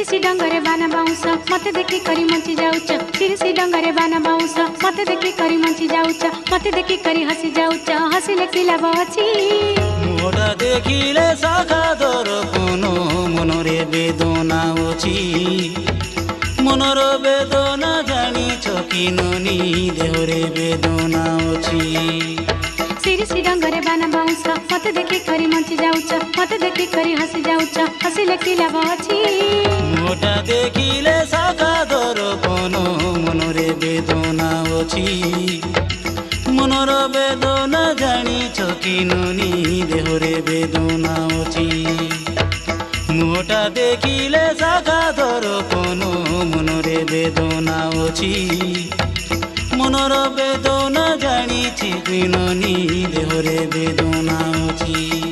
सिरिसी डंगरे बाना बाउंस मते देखि करी मंची जाउच सिरिसी डंगरे बाना बाउंस मते देखि करी मंची जाउच मते देखि करी हसी जाउच हसिले कि लाभ अछि मोटा देखिले शाखा दर कोनो मनरे बेदना अछि मनर बेदना जानिछ कि ननी देहरे बेदना अछि सिरिसी डंगरे बाना बाउंस मते देखि करी मंची जाउच मते देखि करी हसी जाउच हसिले कि लाभ अछि मोटा देखिले शाखा दर कोनो मनरे बेदना अछि मनर बेदना जानिछ कि ननी देहरे बेदना अछि मोटा देखिले शाखा दर कोनो मनरे बेदना अछि मनर बेदना जानिछि कि ननी देहरे बेदना अछि।